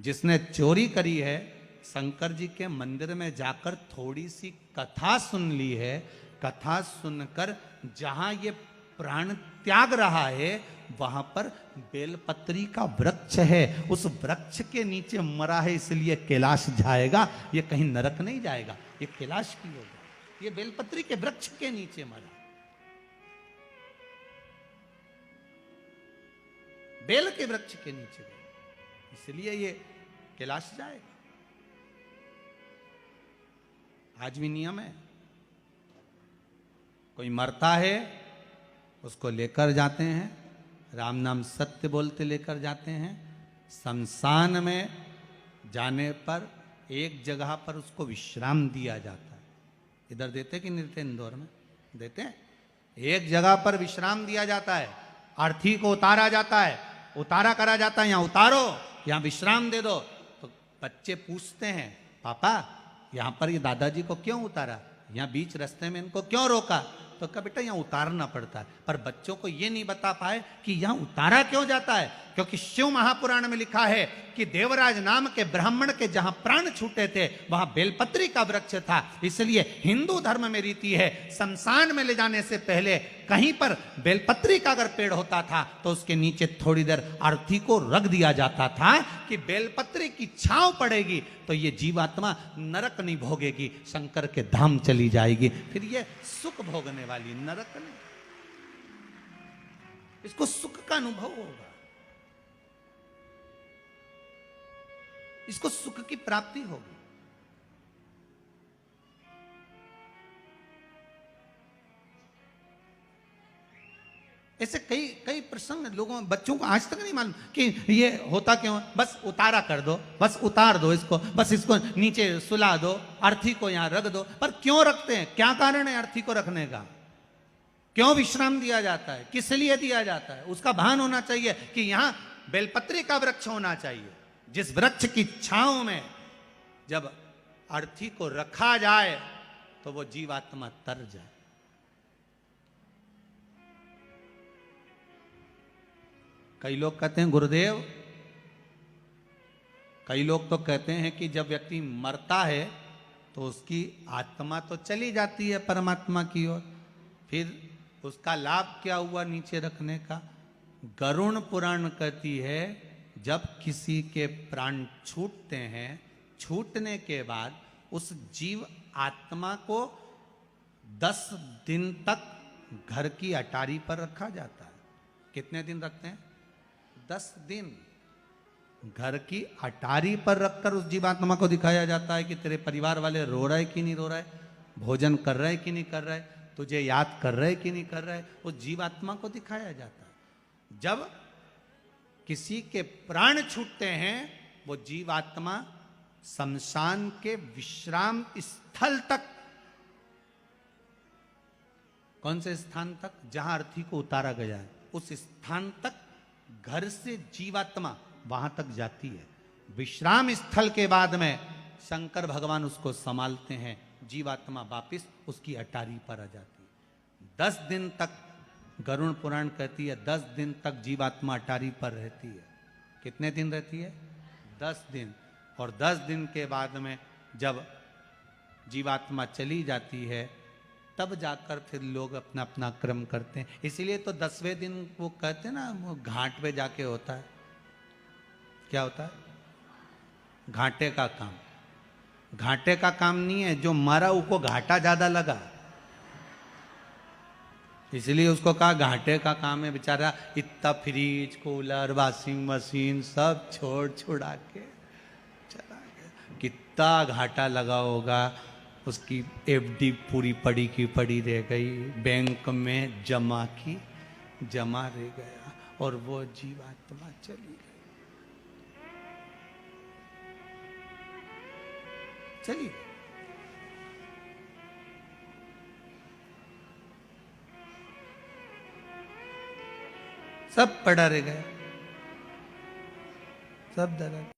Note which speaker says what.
Speaker 1: जिसने चोरी करी है, शंकर जी के मंदिर में जाकर थोड़ी सी कथा सुन ली है, कथा सुनकर जहां ये प्राण त्याग रहा है वहां पर बेलपत्री का वृक्ष है, उस वृक्ष के नीचे मरा है, इसलिए कैलाश जाएगा, ये कहीं नरक नहीं जाएगा, ये कैलाश की होगा, ये बेलपत्री के वृक्ष के नीचे मरा, बेल के वृक्ष के नीचे गया, इसलिए ये कैलाश जाएगा। आज भी नियम है, कोई मरता है उसको लेकर जाते हैं, राम नाम सत्य बोलते लेकर जाते हैं, शमशान में जाने पर एक जगह पर उसको विश्राम दिया जाता है। इधर देते कि नहीं देते? इंदौर में देते हैं। एक जगह पर विश्राम दिया जाता है, अर्थी को उतारा जाता है, उतारा करा जाता है, यहाँ उतारो, यहाँ विश्राम दे दो। तो बच्चे पूछते हैं, पापा यहाँ पर ये दादाजी को क्यों उतारा, यहाँ बीच रास्ते में इनको क्यों रोका? तो कहा बेटा यहाँ उतारना पड़ता है। पर बच्चों को ये नहीं बता पाए कि यहाँ उतारा क्यों जाता है, क्योंकि शिव महापुराण में लिखा है कि देवराज नाम के ब्राह्मण के जहां प्राण छूटे थे वहां बेलपत्री का वृक्ष था, इसलिए हिंदू धर्म में रीति है शमशान में ले जाने से पहले कहीं पर बेलपत्री का अगर पेड़ होता था तो उसके नीचे थोड़ी देर अर्थी को रख दिया जाता था कि बेलपत्री की छांव पड़ेगी तो ये जीवात्मा नरक नहीं भोगेगी, शंकर के धाम चली जाएगी, फिर ये सुख भोगने वाली, नरक नहीं, इसको सुख का अनुभव होगा, इसको सुख की प्राप्ति होगी। ऐसे कई कई प्रसंग लोगों बच्चों को आज तक नहीं मालूम कि ये होता क्यों है। बस उतारा कर दो, बस उतार दो इसको, बस इसको नीचे सुला दो, अर्थी को यहां रख दो। पर क्यों रखते हैं, क्या कारण है अर्थी को रखने का, क्यों विश्राम दिया जाता है, किस लिए दिया जाता है? उसका भान होना चाहिए कि यहां बेलपत्री का वृक्ष होना चाहिए, जिस वृक्ष की छांव में जब अर्थी को रखा जाए तो वो जीवात्मा तर जाए। कई लोग कहते हैं गुरुदेव, कई लोग तो कहते हैं कि जब व्यक्ति मरता है तो उसकी आत्मा तो चली जाती है परमात्मा की ओर, फिर उसका लाभ क्या हुआ नीचे रखने का? गरुण पुराण कहती है जब किसी के प्राण छूटते हैं, छूटने के बाद उस जीव आत्मा को 10 दिन तक घर की अटारी पर रखा जाता है। कितने दिन रखते हैं? 10 दिन घर की अटारी पर रखकर उस जीवात्मा को दिखाया जाता है कि तेरे परिवार वाले रो रहे कि नहीं रो रहे, भोजन कर रहे कि नहीं कर रहे, तुझे याद कर रहे कि नहीं कर रहे, उस जीवात्मा को दिखाया जाता है। जब किसी के प्राण छूटते हैं वो जीवात्मा शमशान के विश्राम स्थल तक, कौन से स्थान तक? जहां अर्थी को उतारा गया है उस स्थान तक घर से जीवात्मा वहां तक जाती है। विश्राम स्थल के बाद में शंकर भगवान उसको संभालते हैं, जीवात्मा वापिस उसकी अटारी पर आ जाती है। 10 दिन तक गरुण पुराण कहती है 10 दिन तक जीवात्मा अटारी पर रहती है। कितने दिन रहती है? 10 दिन। और 10 दिन के बाद में जब जीवात्मा चली जाती है तब जाकर फिर लोग अपना अपना क्रम करते हैं। इसीलिए तो 10वें दिन वो कहते हैं ना, वो घाट पे जाके होता है, क्या होता है? घाटे का काम। घाटे का काम नहीं है, जो मरा उसको घाटा ज्यादा लगा, इसलिए उसको कहा घाटे का काम है। बेचारा इतना फ्रिज, कूलर, वॉशिंग मशीन सब छोड़ छुड़ा के चला गया, कितना घाटा लगा होगा। उसकी एफडी पूरी पड़ी की पड़ी रह गई, बैंक में जमा की जमा रह गया, और वो जीवात्मा चली गई, चली गई। सब पड़ा रह गया, सब दर्द।